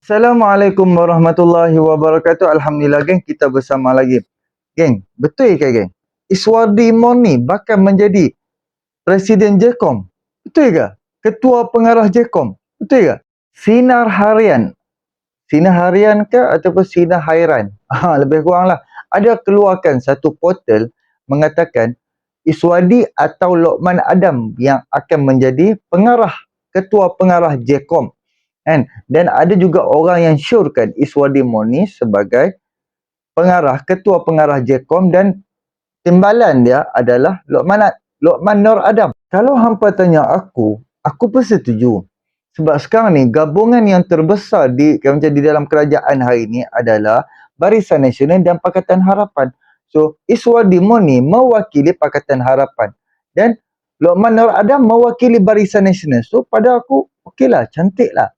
Assalamualaikum warahmatullahi wabarakatuh. Alhamdulillah geng, kita bersama lagi. Geng, betul ke geng? Iswadi Mon ni bakal menjadi Presiden Jecom. Betul ke? Ketua Pengarah Jecom. Betul ke? Sinar harian. Sinar harian ke ataupun sinar hairan? Lebih kuranglah. Ada keluarkan satu portal mengatakan Iswadi atau Lokman Adam yang akan menjadi pengarah, ketua pengarah Jecom. Kan? Dan ada juga orang yang syorkan Iswadi Mon ni sebagai pengarah, ketua pengarah Jecom, dan timbalan dia adalah Lokman Nur Adam. Kalau hampa tanya aku pun setuju. Sebab sekarang ni gabungan yang terbesar di dalam kerajaan hari ini adalah Barisan Nasional dan Pakatan Harapan. So Iswadi Mon ni mewakili Pakatan Harapan dan Lokman Nur Adam mewakili Barisan Nasional. So pada aku okeylah, cantiklah.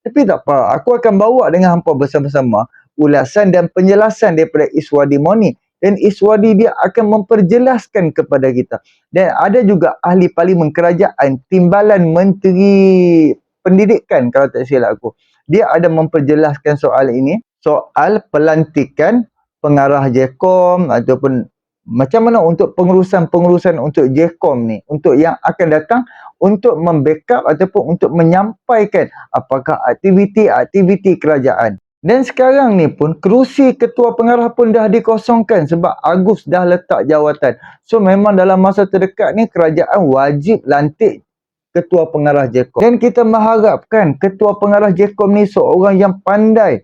Tapi tak apa, aku akan bawa dengan hampa bersama-sama ulasan dan penjelasan daripada Iswadi Mon ni. Dan Iswadi dia akan memperjelaskan kepada kita. Dan ada juga ahli parlimen kerajaan, timbalan Menteri Pendidikan kalau tak silap aku. Dia ada memperjelaskan soal ini, soal pelantikan pengarah Jecom ataupun macam mana untuk pengurusan-pengurusan untuk Jecom ni, untuk yang akan datang, untuk membackup ataupun untuk menyampaikan apakah aktiviti-aktiviti kerajaan. Dan sekarang ni pun kerusi ketua pengarah pun dah dikosongkan sebab Agus dah letak jawatan. So memang dalam masa terdekat ni kerajaan wajib lantik ketua pengarah Jecom. Dan kita mengharapkan ketua pengarah Jecom ni seorang yang pandai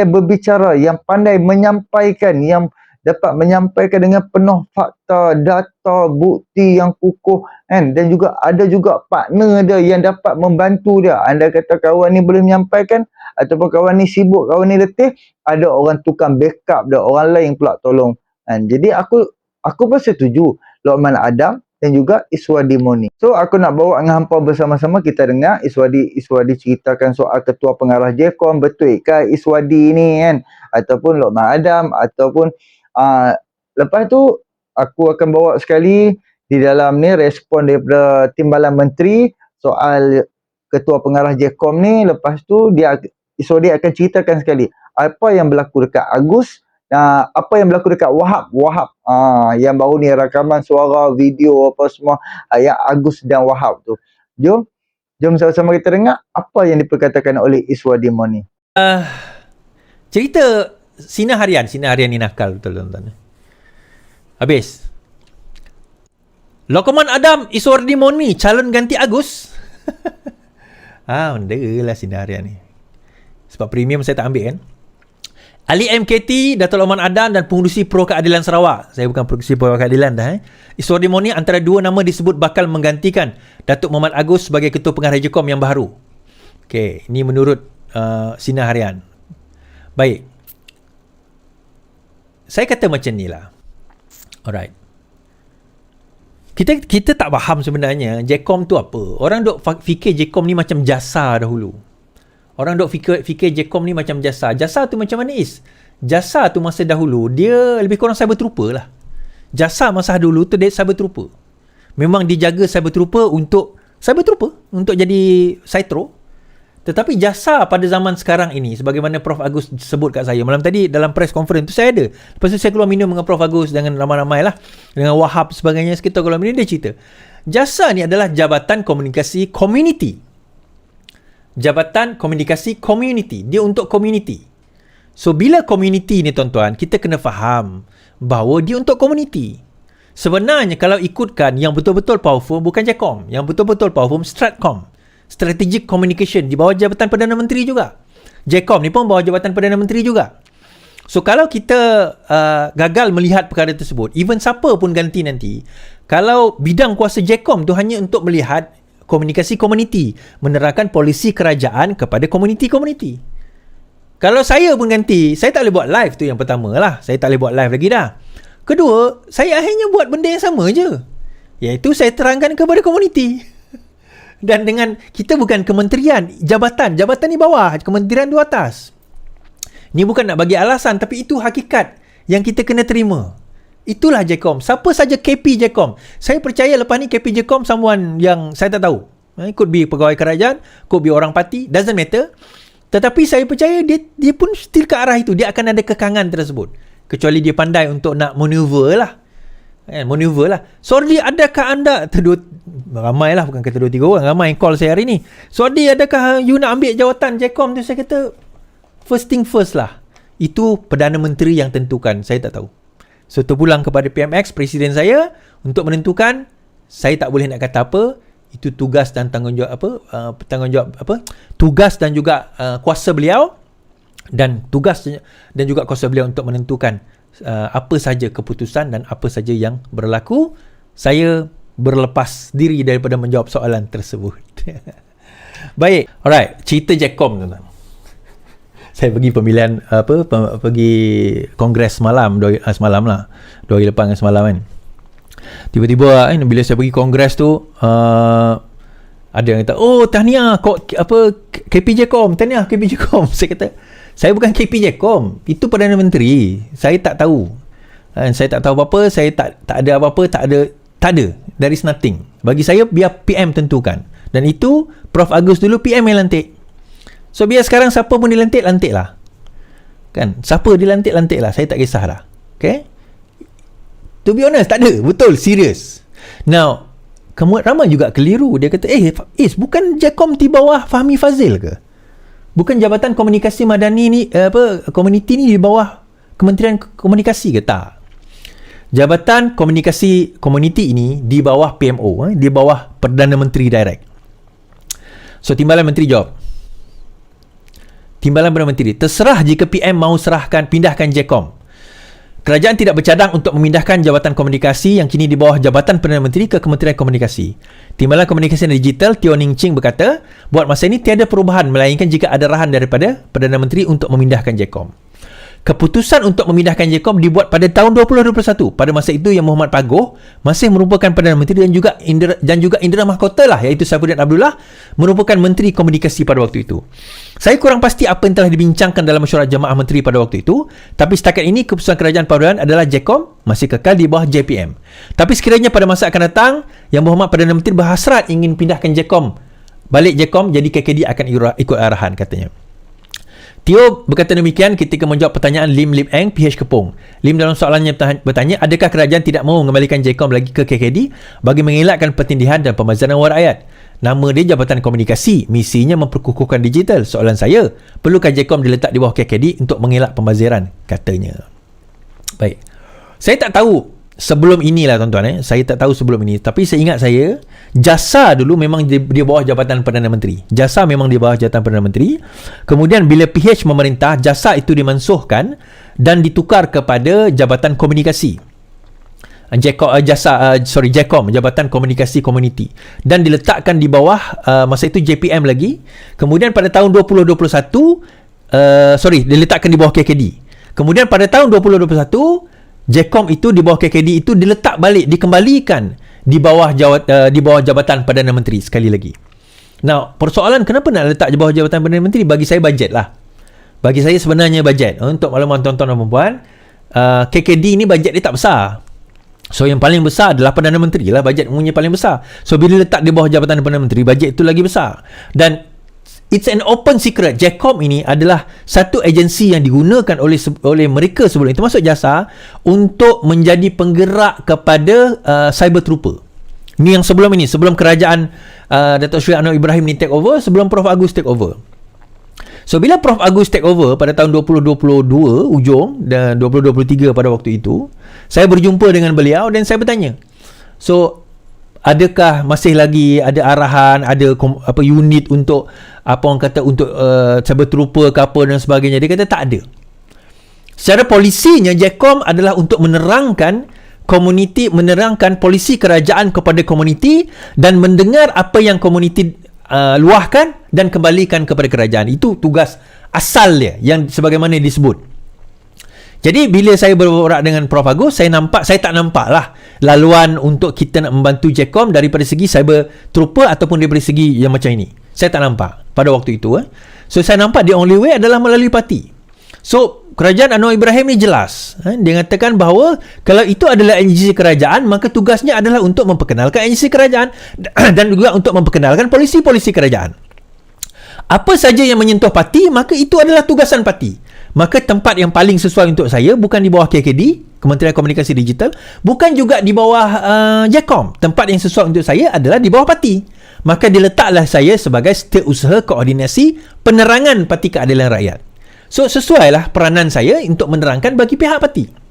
berbicara, yang pandai menyampaikan, yang dapat menyampaikan dengan penuh fakta, data, bukti yang kukuh, kan? Dan juga ada juga partner dia yang dapat membantu dia. Anda kata kawan ni boleh menyampaikan ataupun kawan ni sibuk, kawan ni letih, ada orang tukang backup dia, orang lain pula tolong. Kan? Jadi aku pun setuju Lokman Adam dan juga Iswadi Mon ni. So aku nak bawa dengan hampa bersama-sama, kita dengar Iswadi ceritakan soal ketua pengarah Jecom, betul ke Iswadi ni kan, ataupun Lokman Adam, ataupun lepas tu aku akan bawa sekali di dalam ni respon daripada timbalan menteri soal ketua pengarah Jecom ni. Lepas tu Iswadi akan ceritakan sekali apa yang berlaku dekat Agus, apa yang berlaku dekat Wahab yang baru ni, rakaman suara, video apa semua yang Agus dan Wahab tu. Jom sama-sama kita dengar apa yang diperkatakan oleh Iswadi Mon ni. Cerita Sinar harian ni nakal betul tuan-tuan. Habis. Lokman Adam, Iswadi Mon ni calon ganti Agus. Benda lah sinar harian ni. Sebab premium saya tak ambil kan. Ahli MKT, Dato' Lokman Adam dan pengurusi Pro Keadilan Sarawak. Saya bukan pengurusi Pro Keadilan dah. Iswadi Mon ni antara dua nama disebut bakal menggantikan Datuk Muhammad Agus sebagai ketua pengarah Jecom yang baru. Okey, ini menurut sinar harian. Baik. Saya kata macam ni lah. Alright. Kita tak faham sebenarnya Jecom tu apa. Orang duk fikir Jecom ni macam jasa dahulu. Orang duk fikir Jecom ni macam jasa. Jasa tu macam mana is? Jasa tu masa dahulu dia lebih kurang cyber trooper lah. Jasa masa dulu tu dia cyber trooper. Memang dijaga cyber trooper untuk jadi Saitro. Tetapi jasa pada zaman sekarang ini, sebagaimana Prof Agus sebut kat saya malam tadi dalam press conference tu, saya ada. Lepas tu saya keluar minum dengan Prof Agus, dengan ramai-ramai lah, dengan Wahab sebagainya, sekitar keluar minum, dia cerita jasa ni adalah Jabatan Komunikasi Community. Jabatan Komunikasi Community, dia untuk community. So bila community ni tuan-tuan, kita kena faham bahawa dia untuk community. Sebenarnya kalau ikutkan yang betul-betul powerful bukan Jecom, yang betul-betul powerful Stratcom, Strategic Communication, di bawah Jabatan Perdana Menteri juga. Jecom ni pun bawah Jabatan Perdana Menteri juga. So kalau kita gagal melihat perkara tersebut, even siapa pun ganti nanti, kalau bidang kuasa Jecom tu hanya untuk melihat komunikasi komuniti, menerangkan polisi kerajaan kepada komuniti-komuniti. Kalau saya pun ganti, saya tak boleh buat live tu yang pertama lah. Saya tak boleh buat live lagi dah. Kedua, saya akhirnya buat benda yang sama je, iaitu saya terangkan kepada komuniti. Dan dengan kita bukan kementerian, jabatan ni bawah, kementerian tu atas. Ni bukan nak bagi alasan, tapi itu hakikat yang kita kena terima. Itulah Jecom. Siapa saja KP Jecom. Saya percaya lepas ni KP Jecom someone yang saya tak tahu. Could be pegawai kerajaan, could be orang parti, doesn't matter. Tetapi saya percaya dia pun still ke arah itu. Dia akan ada kekangan tersebut. Kecuali dia pandai untuk nak maneuver lah. Maneuver lah. Sordi, adakah anda ramai lah, bukan kata 2-3 orang, ramai yang call saya hari ni. Sordi, adakah you nak ambil jawatan JECOM tu? Saya kata first thing first lah. Itu Perdana Menteri yang tentukan. Saya tak tahu. So terpulang kepada PMX, Presiden saya, untuk menentukan. Saya tak boleh nak kata apa. Itu tugas dan tanggungjawab tugas dan juga kuasa beliau, dan tugas dan juga kuasa beliau untuk menentukan apa saja keputusan dan apa saja yang berlaku. Saya berlepas diri daripada menjawab soalan tersebut. Baik, alright, cerita JECOM tuan-tuan. Saya pergi pemilihan pergi kongres semalam, semalam lah, 2 hari lepas dengan semalam kan. Tiba-tiba bila saya pergi kongres tu, ada yang kata, oh tahniah KP JECOM, tahniah KP JECOM. Saya kata, saya bukan KP JECOM, itu Perdana Menteri. Saya tak tahu. Saya tak tahu apa-apa, saya tak ada apa-apa, tak ada. There is nothing. Bagi saya, biar PM tentukan. Dan itu Prof Agus dulu PM yang lantik. So biar sekarang siapa pun dilantik, lantik lah. Kan? Siapa dilantik, lantik lah. Saya tak kisah lah. Okay? To be honest, tak ada. Betul, serius. Now, ramai juga keliru. Dia kata, bukan JECOM di bawah Fahmi Fazil ke? Bukan Jabatan Komunikasi Madani ni, komuniti ni di bawah Kementerian Komunikasi ke? Tak. Jabatan Komunikasi Komuniti ini di bawah PMO, di bawah Perdana Menteri direct. So, Timbalan Menteri jawab. Timbalan Perdana Menteri, terserah jika PM mahu pindahkan JECOM. Kerajaan tidak bercadang untuk memindahkan Jabatan Komunikasi yang kini di bawah Jabatan Perdana Menteri ke Kementerian Komunikasi. Timbalan Komunikasi dan Digital Teo Ning Ching berkata, buat masa ini tiada perubahan melainkan jika ada arahan daripada Perdana Menteri untuk memindahkan JECOM. Keputusan untuk memindahkan JECOM dibuat pada tahun 2021. Pada masa itu yang Muhammad Pagoh masih merupakan Perdana Menteri dan juga Indra Mahkota lah, iaitu Saifuddin Abdullah merupakan Menteri Komunikasi pada waktu itu. Saya kurang pasti apa yang telah dibincangkan dalam mesyuarat Jemaah Menteri pada waktu itu, tapi setakat ini keputusan kerajaan Perdana adalah JECOM masih kekal di bawah JPM. Tapi sekiranya pada masa akan datang Yang Berhormat Perdana Menteri berhasrat ingin pindahkan JECOM balik JECOM, jadi KKD akan ikut arahan, katanya. Teo berkata demikian ketika menjawab pertanyaan Lim Eng, PH Kepong. Lim dalam soalannya bertanya, adakah kerajaan tidak mahu mengembalikan JECOM lagi ke KKD bagi mengelakkan pertindihan dan pemazaran wang rakyat? Nama dia Jabatan Komunikasi, misinya memperkukuhkan digital. Soalan saya, perlukah JECOM diletak di bawah KKD untuk mengelak pemazaran? Katanya. Baik. Saya tak tahu sebelum inilah tuan-tuan, saya tak tahu sebelum ini, tapi saya ingat saya Jasa dulu memang di bawah Jabatan Perdana Menteri. Jasa memang di bawah Jabatan Perdana Menteri. Kemudian bila PH memerintah, Jasa itu dimansuhkan dan ditukar kepada Jabatan Komunikasi. JECOM, Jabatan Komunikasi Komuniti, dan diletakkan di bawah masa itu JPM lagi. Kemudian pada tahun 2021 diletakkan di bawah KKD. Kemudian pada tahun 2021 JECOM itu di bawah KKD itu diletak balik, dikembalikan di bawah Jabatan Perdana Menteri sekali lagi. Now, persoalan kenapa nak letak di bawah Jabatan Perdana Menteri? Bagi saya bajet lah. Bagi saya sebenarnya bajet. Untuk makluman tuan-tuan dan puan, KKD ni bajet dia tak besar. So yang paling besar adalah Perdana Menteri lah, bajet umumnya paling besar. So bila letak di bawah Jabatan Perdana Menteri, bajet itu lagi besar. Dan it's an open secret, JECOM ini adalah satu agensi yang digunakan oleh mereka sebelum itu, termasuk Jasa, untuk menjadi penggerak kepada cyber trooper. Ni yang sebelum ini, sebelum kerajaan Datuk Seri Anwar Ibrahim ni take over, sebelum Prof Agus take over. So bila Prof Agus take over pada tahun 2022 ujung dan 2023 pada waktu itu, saya berjumpa dengan beliau dan saya bertanya, so adakah masih lagi ada arahan, ada unit untuk untuk cyber trooper ke apa dan sebagainya? Dia kata tak ada. Secara polisinya JECOM adalah untuk menerangkan komuniti, menerangkan polisi kerajaan kepada komuniti dan mendengar apa yang komuniti luahkan dan kembalikan kepada kerajaan. Itu tugas asal dia yang sebagaimana disebut. Jadi bila saya berborak dengan Prof Agus, saya tak nampak lah laluan untuk kita nak membantu JECOM daripada segi cyber trooper ataupun daripada segi yang macam ini. Saya tak nampak pada waktu itu. So saya nampak the only way adalah melalui parti. So kerajaan Anwar Ibrahim ni jelas. Dia mengatakan bahawa kalau itu adalah agensi kerajaan, maka tugasnya adalah untuk memperkenalkan agensi kerajaan dan juga untuk memperkenalkan polisi-polisi kerajaan. Apa saja yang menyentuh parti, maka itu adalah tugasan parti. Maka tempat yang paling sesuai untuk saya bukan di bawah KKD, Kementerian Komunikasi Digital, bukan juga di bawah JECOM. Tempat yang sesuai untuk saya adalah di bawah parti. Maka diletaklah saya sebagai setiausaha koordinasi penerangan Parti Keadilan Rakyat. So, sesuailah peranan saya untuk menerangkan bagi pihak parti.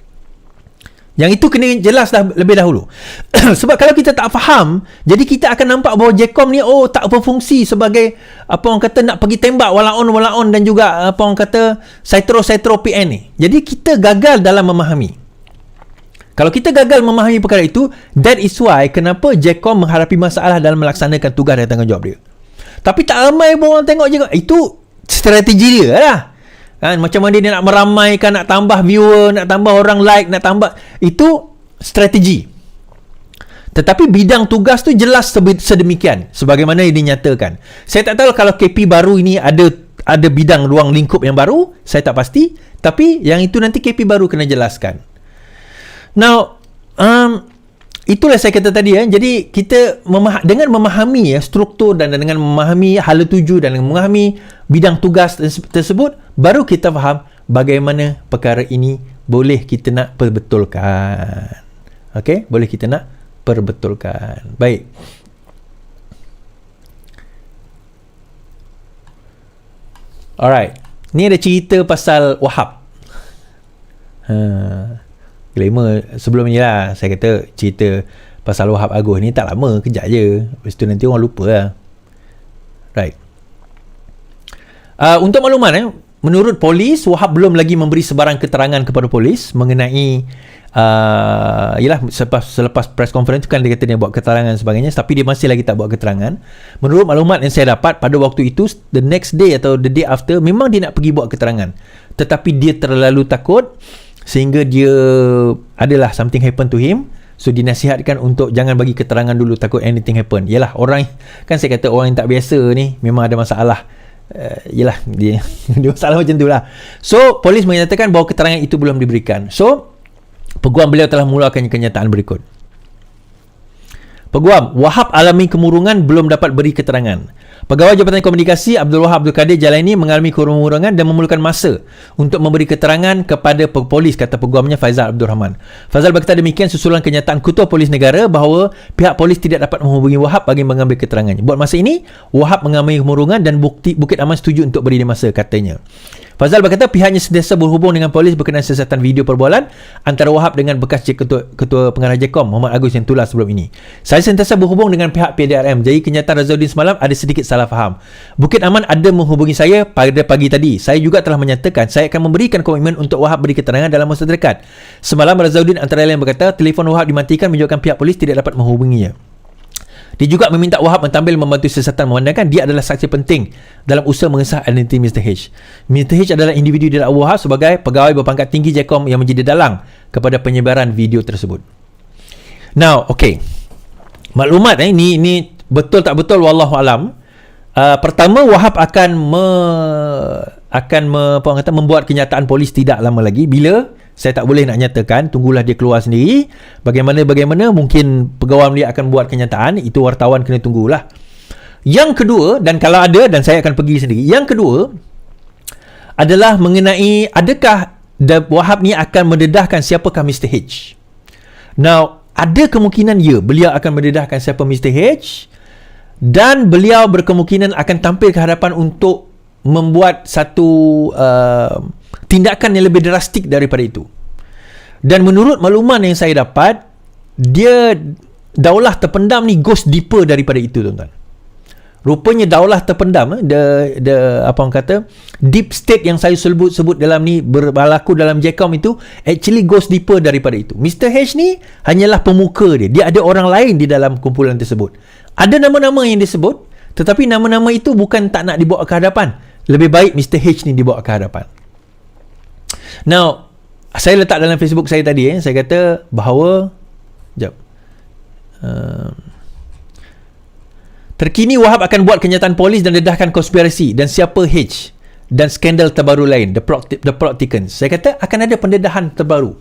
Yang itu kena jelas dah lebih dahulu. Sebab kalau kita tak faham, jadi kita akan nampak bahawa JECOM ni tak berfungsi sebagai apa orang kata nak pergi tembak walaon dan juga apa orang kata saitro PN ni. Jadi kita gagal dalam memahami. Kalau kita gagal memahami perkara itu, that is why kenapa JECOM menghadapi masalah dalam melaksanakan tugas dan tanggungjawab dia. Tapi tak ramai pun orang tengok JECOM. Itu strategi dia lah. Kan, macam mana dia nak meramaikan, nak tambah viewer, nak tambah orang like, nak tambah, itu strategi. Tetapi bidang tugas tu jelas sedemikian sebagaimana yang dinyatakan. Saya tak tahu kalau KP baru ini ada bidang ruang lingkup yang baru, saya tak pasti, tapi yang itu nanti KP baru kena jelaskan. Now, itulah saya kata tadi jadi kita dengan memahami struktur dan dengan memahami hala tuju dan memahami bidang tugas tersebut, baru kita faham bagaimana perkara ini boleh kita nak perbetulkan. Okey, boleh kita nak perbetulkan. Baik. Alright. Ni ada cerita pasal Wahab. Disclaimer sebelum ni lah, saya kata cerita pasal Wahab Agus ni tak lama, kejap je. Lepas tu nanti orang lupa lah. Right. Untuk makluman, menurut polis, Wahab belum lagi memberi sebarang keterangan kepada polis mengenai yalah, selepas press conference tu kan dia kata dia buat keterangan sebagainya, tapi dia masih lagi tak buat keterangan. Menurut maklumat yang saya dapat, pada waktu itu, the next day atau the day after, memang dia nak pergi buat keterangan. Tetapi dia terlalu takut sehingga dia adalah something happen to him. So dinasihatkan untuk jangan bagi keterangan dulu, takut anything happen. Yalah, orang kan saya kata orang yang tak biasa ni memang ada masalah. Yalah, dia masalah macam tu lah. So polis menyatakan bahawa keterangan itu belum diberikan. So peguam beliau telah mengeluarkan kenyataan berikut. Peguam, Wahab alami kemurungan, belum dapat beri keterangan. Pegawai Jabatan Komunikasi Abdul Wahab Abdul Kadir Jalaini mengalami kemurungan dan memerlukan masa untuk memberi keterangan kepada polis, kata peguamnya Faizal Abdul Rahman. Faizal berkata demikian susulan kenyataan Ketua Polis Negara bahawa pihak polis tidak dapat menghubungi Wahab bagi mengambil keterangannya. Buat masa ini, Wahab mengalami kemurungan dan Bukit Aman setuju untuk beri dia masa, katanya. Faizal berkata pihaknya sentiasa berhubung dengan polis berkenaan siasatan video perbualan antara Wahab dengan bekas Ketua Pengarah JECOM Muhammad Agus yang tulas sebelum ini. Saya sentiasa berhubung dengan pihak PDRM. Jadi kenyataan Razauddin semalam ada sedikit salah faham. Bukit Aman ada menghubungi saya pada pagi tadi. Saya juga telah menyatakan saya akan memberikan komitmen untuk Wahab beri keterangan dalam masa terdekat. Semalam Razauddin antara lain berkata telefon Wahab dimatikan menunjukkan pihak polis tidak dapat menghubunginya. Dia juga meminta Wahab mentambal membantu siasatan, memandangkan dia adalah saksi penting dalam usaha mengesah identiti Mr. H. Mr. H adalah individu di dakwah Wahab sebagai pegawai berpangkat tinggi JECOM yang menjadi dalang kepada penyebaran video tersebut. Now, okay. Maklumat ini betul tak betul wallahu alam. Pertama, Wahab akan membuat kenyataan polis tidak lama lagi. Bila? Saya tak boleh nak nyatakan, tunggulah dia keluar sendiri. Bagaimana mungkin pegawai dia akan buat kenyataan, itu wartawan kena tunggulah. Yang kedua, dan kalau ada, dan saya akan pergi sendiri. Yang kedua adalah mengenai adakah Wahab ni akan mendedahkan siapakah Mr. H. Now, ada kemungkinan beliau akan mendedahkan siapa Mr. H, dan beliau berkemungkinan akan tampil ke hadapan untuk membuat satu tindakan yang lebih drastik daripada itu. Dan menurut makluman yang saya dapat, dia daulah terpendam ni goes deeper daripada itu, tuan-tuan. Rupanya daulah terpendam, apa orang kata, deep state yang saya sebut dalam ni berlaku dalam JECOM itu actually goes deeper daripada itu. Mr. H ni hanyalah pemuka dia. Dia ada orang lain di dalam kumpulan tersebut. Ada nama-nama yang disebut, tetapi nama-nama itu bukan tak nak dibawa ke hadapan. Lebih baik Mr. H ni dibawa ke hadapan. Now, saya letak dalam Facebook saya tadi, saya kata bahawa terkini Wahab akan buat kenyataan polis dan dedahkan konspirasi dan siapa H dan skandal terbaru lain, the plot thickens. Saya kata akan ada pendedahan terbaru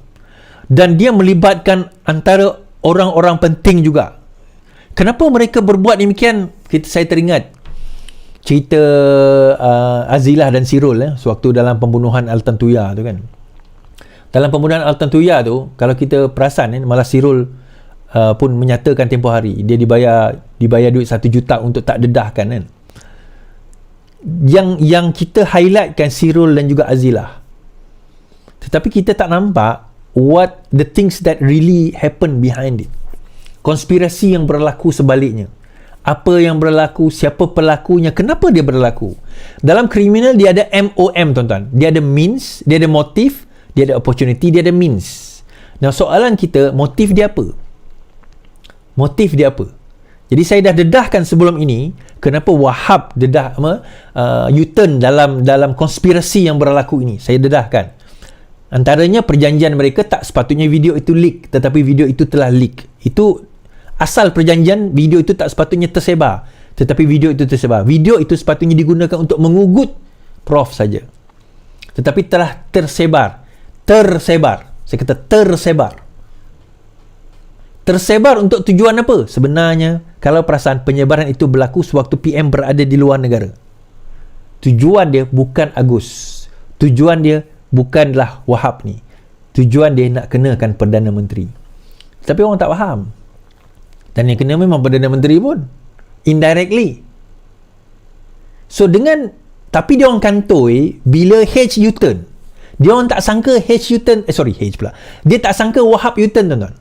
dan dia melibatkan antara orang-orang penting juga. Kenapa mereka berbuat demikian? Saya teringat cerita Azilah dan Sirul sewaktu dalam pembunuhan Al-Tantuya tu kan. Dalam pembunuhan Al-Tantuya tu, kalau kita perasan malah Sirul pun menyatakan tempoh hari dia dibayar duit 1 juta untuk tak dedahkan kan. Yang kita highlightkan Sirul dan juga Azilah. Tetapi kita tak nampak what the things that really happen behind it. Konspirasi yang berlaku sebaliknya. Apa yang berlaku, siapa pelakunya, kenapa dia berlaku. Dalam kriminal dia ada MOM tuan-tuan. Dia ada means, dia ada motif, dia ada opportunity, dia ada means. Nah, soalan kita, motif dia apa? Motif dia apa? Jadi saya dah dedahkan sebelum ini kenapa Wahab U-turn dalam konspirasi yang berlaku ini. Saya dedahkan. Antaranya perjanjian mereka tak sepatutnya video itu leak, tetapi video itu telah leak. Itu asal perjanjian, video itu tak sepatutnya tersebar, tetapi video itu tersebar. Video itu sepatutnya digunakan untuk mengugut Prof saja, tetapi telah tersebar. Saya kata tersebar untuk tujuan apa? Sebenarnya kalau perasaan penyebaran itu berlaku sewaktu PM berada di luar negara. Tujuan dia bukan Agus, tujuan dia bukanlah Wahab ni, tujuan dia nak kenakan Perdana Menteri. Tapi orang tak faham. Dan yang kena memang Perdana Menteri pun indirectly. So tapi dia orang kantoi bila H U-turn. Dia orang tak sangka H U-turn, H pula. Dia tak sangka Wahab U-turn tuan-tuan.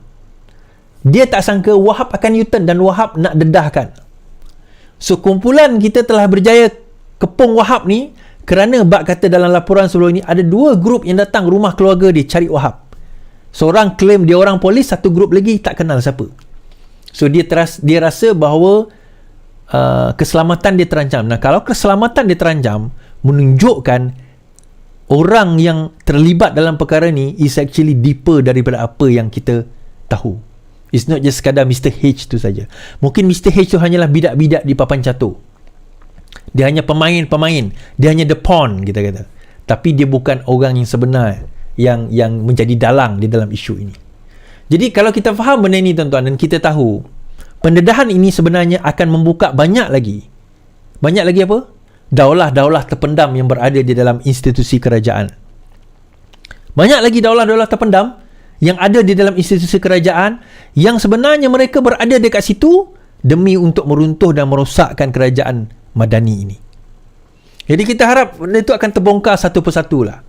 Dia tak sangka Wahab akan U-turn dan Wahab nak dedahkan. So kumpulan kita telah berjaya kepung Wahab ni kerana bak kata dalam laporan sebelum ini ada 2 grup yang datang rumah keluarga dia cari Wahab. Seorang claim dia orang polis, satu grup lagi tak kenal siapa. So dia rasa bahawa keselamatan dia terancam. Nah, kalau keselamatan dia terancam menunjukkan orang yang terlibat dalam perkara ni is actually deeper daripada apa yang kita tahu. It's not just sekadar Mr. H tu saja. Mungkin Mr. H tu hanyalah bidak-bidak di papan catur. Dia hanya pemain-pemain. Dia hanya the pawn, kita kata. Tapi dia bukan orang yang sebenar yang menjadi dalang di dalam isu ini. Jadi kalau kita faham benda ni tuan-tuan, dan kita tahu pendedahan ini sebenarnya akan membuka banyak lagi apa? Daulah-daulah terpendam yang berada di dalam institusi kerajaan. Banyak lagi daulah-daulah terpendam yang ada di dalam institusi kerajaan yang sebenarnya mereka berada dekat situ demi untuk meruntuh dan merosakkan kerajaan Madani ini. Jadi kita harap benda itu akan terbongkar satu persatu lah.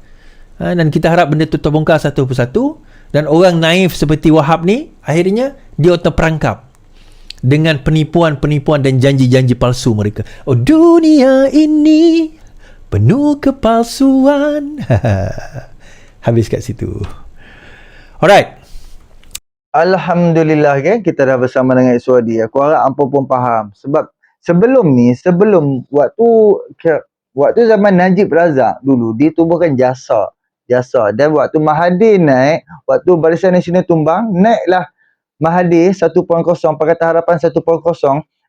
Dan kita harap benda itu terbongkar satu persatu, dan orang naif seperti Wahab ni akhirnya dia terperangkap dengan penipuan-penipuan dan janji-janji palsu mereka. Oh, dunia ini penuh kepalsuan. Habis kat situ. Alright. Alhamdulillah kan, kita dah bersama dengan Iswadi. Aku harap hampa pun faham. Sebab sebelum waktu zaman Najib Razak dulu ditubuhkan jasa. Dan waktu Mahathir naik, waktu Barisan Nasional tumbang, naiklah Mahathir 1.0, Pakatan Harapan 1.0,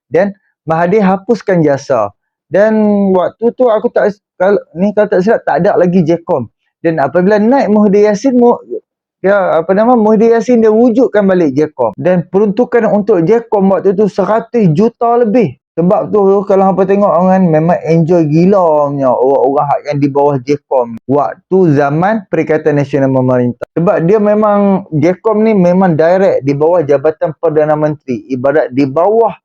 dan Mahathir hapuskan jasa. Dan waktu tu aku tak, kalau tak silap tak ada lagi JKOM. Dan apabila naik Muhyiddin Yassin, Muhyiddin Yassin dia wujudkan balik JKOM. Dan peruntukan untuk JKOM waktu tu 100 juta lebih. Sebab tu kalau hampa tengok orang memang enjoy gila punya orang-orang yang di bawah JKOM waktu zaman Perikatan Nasional Memerintah. Sebab dia memang JKOM ni memang direct di bawah Jabatan Perdana Menteri, ibarat di bawah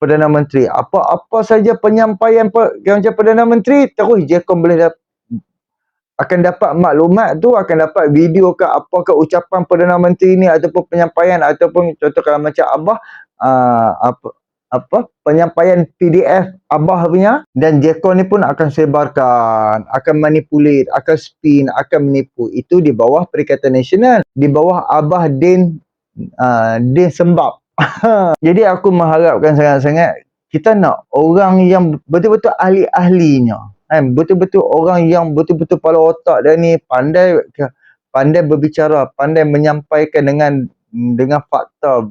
Perdana Menteri. Apa saja penyampaian macam Perdana Menteri, terus JKOM boleh akan dapat maklumat tu, akan dapat video ke apakah ucapan Perdana Menteri ni ataupun penyampaian, ataupun contoh kalau macam Abah penyampaian PDF Abah punya, dan JKOM ni pun akan sebarkan, akan manipulate, akan spin, akan menipu. Itu di bawah Perikatan Nasional, di bawah Abah Din Sembab. Jadi aku mengharapkan sangat-sangat kita nak orang yang betul-betul ahli-ahlinya, betul-betul orang yang betul-betul kepala otak dia ni pandai berbicara, pandai menyampaikan dengan fakta,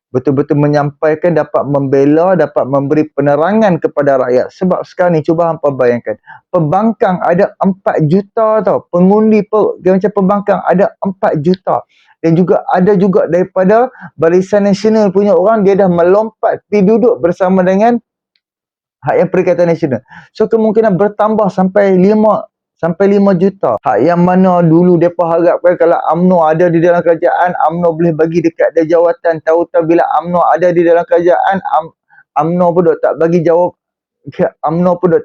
betul-betul menyampaikan, dapat membela, dapat memberi penerangan kepada rakyat. Sebab sekarang ni cuba hampa bayangkan, pembangkang ada 4 juta tau, pengundi macam pembangkang ada 4 juta. Dan juga ada juga daripada Barisan Nasional punya orang, dia dah melompat pergi duduk bersama dengan Hak yang Perikatan Nasional. So kemungkinan bertambah sampai 5 juta. Hak yang mana dulu depa harapkan kalau UMNO ada di dalam kerajaan, UMNO boleh bagi dekat dia jawatan. Tahu-tahu bila UMNO ada di dalam kerajaan, UMNO pun dok tak bagi jawab. UMNO pun dok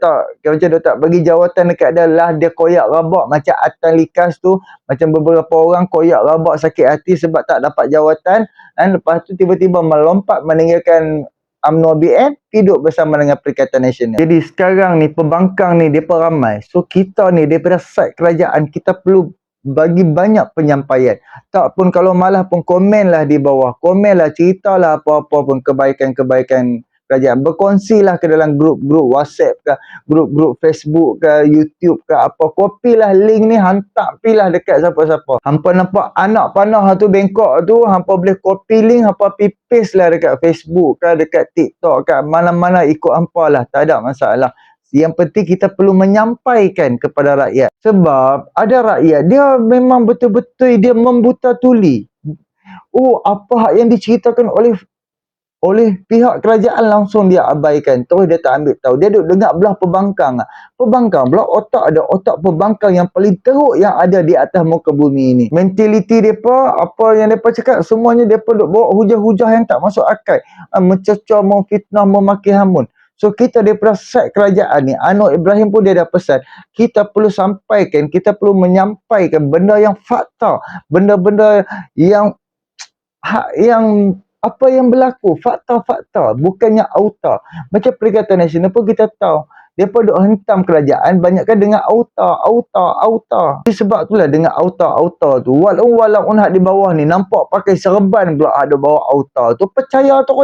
tak bagi jawatan dekat dia lah, dia koyak rabak macam Atan Likas tu, macam beberapa orang koyak rabak sakit hati sebab tak dapat jawatan, dan lepas tu tiba-tiba melompat meninggalkan UMNO BN, hidup bersama dengan Perikatan Nasional. Jadi sekarang ni pembangkang ni depa ramai. So kita ni daripada side kerajaan kita perlu bagi banyak penyampaian. Tak pun kalau malah pun komenlah di bawah. Komenlah, ceritalah apa-apa pun kebaikan-kebaikan kerajaan. Berkongsilah ke dalam grup-grup WhatsApp ke, grup-grup Facebook ke, YouTube ke apa. Kopilah link ni, hantar pilah dekat siapa-siapa. Hampa nampak anak panah tu bengkok tu, hampa boleh copy link, hampa paste lah dekat Facebook ke, dekat TikTok ke, mana-mana ikut hampa lah, tak ada masalah. Yang penting kita perlu menyampaikan kepada rakyat. Sebab ada rakyat, dia memang betul-betul dia membuta tuli. Oh, apa hak yang diceritakan oleh pihak kerajaan langsung dia abaikan. Terus dia tak ambil tahu. Dia duduk dengar belah pembangkang. Pembangkang belah otak pembangkang yang paling teruk yang ada di atas muka bumi ini. Mentaliti mereka, apa yang mereka cakap, semuanya mereka duduk bawa hujah-hujah yang tak masuk akal. Mencecah, memfitnah, memaki hamun. So kita daripada side kerajaan ni, Anwar Ibrahim pun dia dah pesan, kita perlu sampaikan, kita perlu menyampaikan benda yang fakta, benda-benda yang apa yang berlaku, fakta-fakta, bukannya auta. Macam Perikatan Nasional pun kita tahu, mereka duk hentam kerajaan banyakkan dengan auta. Sebab itulah dengan auta tu, walaupun hak di bawah ni nampak pakai serban pula ada bawa auta tu, percaya tu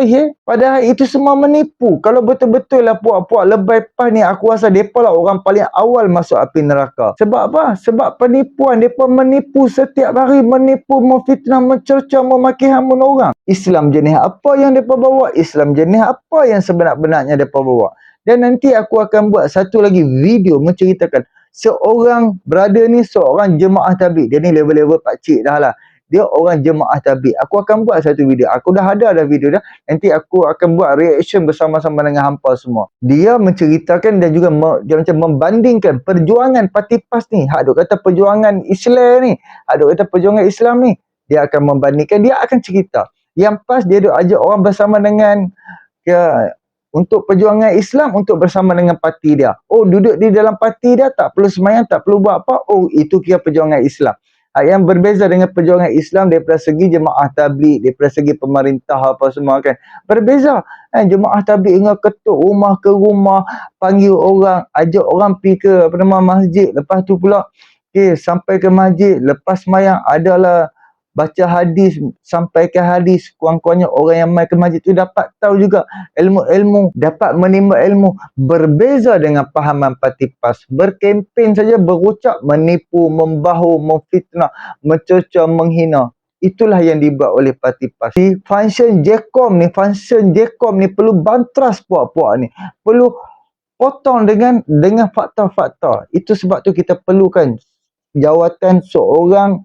padahal itu semua menipu. Kalau betul-betul lah puak-puak lebay pas ni, aku rasa mereka lah orang paling awal masuk api neraka. Sebab apa? Sebab penipuan. Mereka menipu setiap hari, menipu, memfitnah, mencerca, memaki hamun orang. Islam jenis apa yang mereka bawa? Islam jenis apa yang sebenar-benarnya mereka bawa? Dan nanti aku akan buat satu lagi video menceritakan seorang brother ni, seorang jemaah tabligh. Dia ni level-level pakcik dah lah. Dia orang jemaah tabligh. Aku akan buat satu video. Aku dah ada video dah. Nanti aku akan buat reaction bersama-sama dengan hampa semua. Dia menceritakan dan juga dia macam membandingkan perjuangan Parti PAS ni. Hak duk kata perjuangan Islam ni. Hak duk kata perjuangan Islam ni. Dia akan membandingkan. Dia akan cerita. Yang PAS dia duk ajak orang bersama dengan untuk perjuangan Islam, untuk bersama dengan parti dia. Oh, duduk di dalam parti dia, tak perlu semayang, tak perlu buat apa. Oh, itu kira perjuangan Islam. Yang berbeza dengan perjuangan Islam daripada segi jemaah tabligh, daripada segi pemerintah apa semua kan. Berbeza. Jemaah tabligh ingat ketuk rumah ke rumah, panggil orang, ajak orang pergi ke masjid. Lepas tu pula, sampai ke masjid, lepas semayang adalah baca hadis, sampaikan hadis, kurang-kurangnya orang yang mai ke masjid tu dapat tahu juga ilmu-ilmu, dapat menimba ilmu. Berbeza dengan pahaman Parti PAS, berkempen saja, berucap, menipu, membahu, memfitnah, mencerca, menghina. Itulah yang dibuat oleh Parti PAS. Di function JECOM ni perlu bantras puak-puak ni, perlu potong dengan fakta-fakta. Itu sebab tu kita perlukan jawatan seorang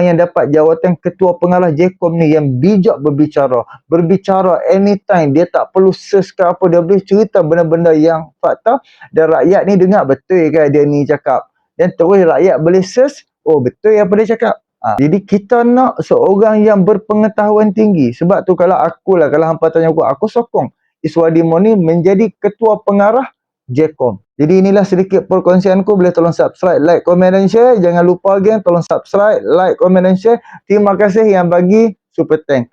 yang dapat jawatan ketua pengarah JECOM ni yang bijak berbicara anytime. Dia tak perlu search ke apa, dia boleh cerita benda-benda yang fakta dan rakyat ni dengar betul ke dia ni cakap, dan terus rakyat boleh search, oh betul apa dia cakap. Jadi kita nak seorang yang berpengetahuan tinggi. Sebab tu kalau hampa tanya aku sokong Iswadi Moni menjadi ketua pengarah JECOM. Jadi inilah sedikit perkongsianku. Boleh tolong subscribe, like, komen dan share. Jangan lupa geng, tolong subscribe, like, komen dan share. Terima kasih yang bagi super thank.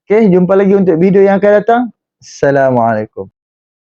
Okay, jumpa lagi untuk video yang akan datang. Assalamualaikum.